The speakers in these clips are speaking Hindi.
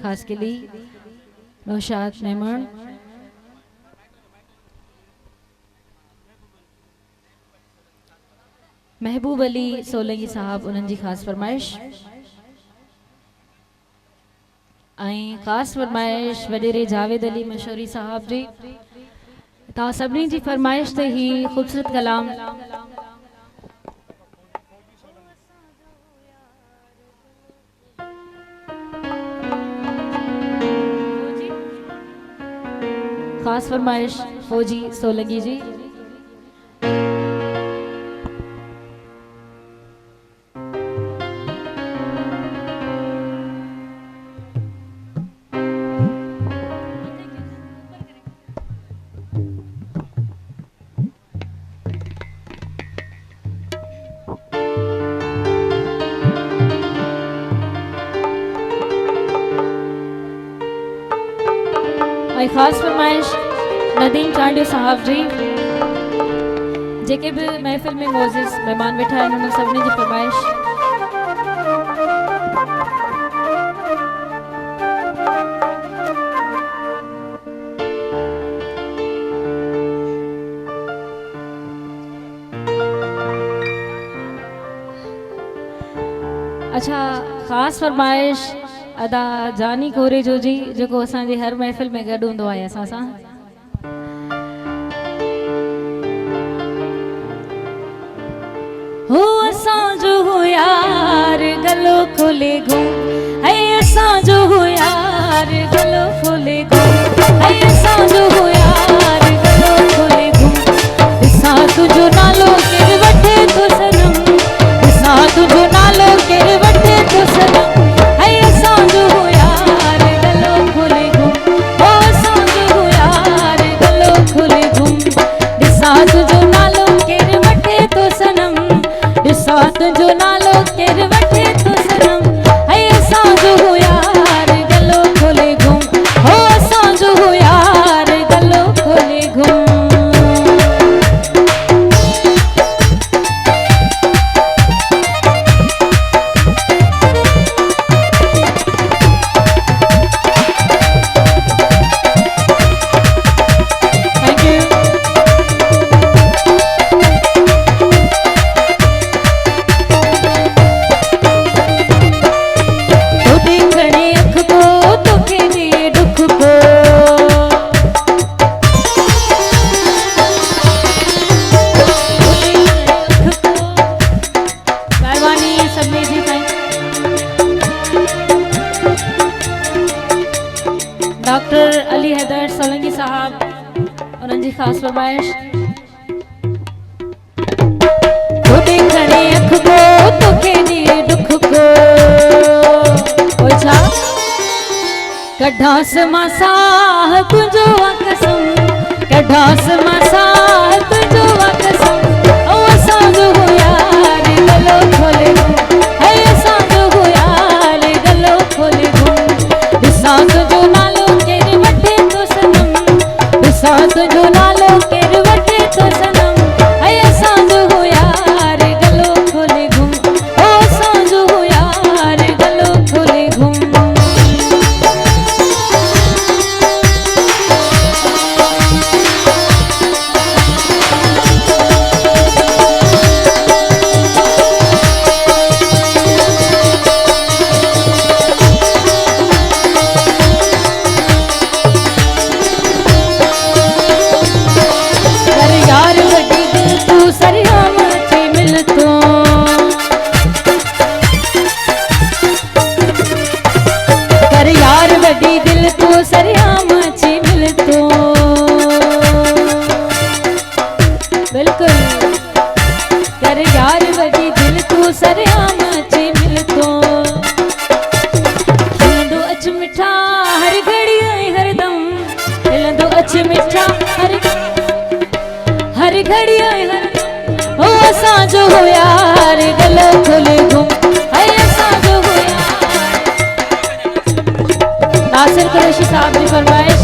खास के लिए नौशाद मेमन, महबूब अली सोलंकी साहब उन्हनि जी ख़ास फरमाइश ऐं ख़ास फरमाइश वडेरे जावेद अली मशहूरी साहब जी। तव्हां सभिनी जी फरमाइश ते ही ख़ूबसूरत कलाम ख़ास फरमाइश फौजी सोलंकी जी। खास फरमाइश नदीम चांडियो साहब जी, जेके भी महफिल में मोजिज़ मेहमान बैठा है उन्होंने सभिनी जी फरमाइश। अच्छा ख़ास फरमाइश अदा जानी कोरे जो जी, जो असांजे हर महफिल में गॾु हूंदो आहे असां सां। हो असांजो हो यार गलो खोले घुम, है असांजो हो यार गलो खोले घुम, है असांजो हो यार गलो खोले घुम। ॾिसां तुंहिंजो नालो केरु वठे थो सनम, ॾिसां तुंहिंजो नालो केरु वठे थो सनम। तुंहिंजो नालो केरु वठे थो सनम, है असांजो हो यार गलो खोले घुम, हो असांजो हो यार गलो खोले घुम। डॉक्टर अली हैदर सोलंकी साहब उन्हनि जी ख़ास फरमाइश। तोॾे खणे अख को तोखे ॾिए दुख को, ओए छा कढांस मां साह तुंहिंजो कसम, कढांस मां साह तुंहिंजो कसम। ओ असांजो हो यार गलो खोले घुम, है असांजो हो यार गलो खोले घुम। ॾिसां तुंहिंजो नालो केरु वठे थो सनम, ॾिसां तुंहिंजो नालो केरु वठे थो सनम। है असांजो हो यार गलो खोले घुम, ओ असांजो हो यार गलो खोले घुम। असांजो हो यार गलो खोले घुम, है असांजो हो यार। नासिर कुरैशी साहब की फरमाइश।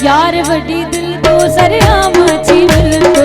यार वड्डी दिल तो सरेआम ची मिलदी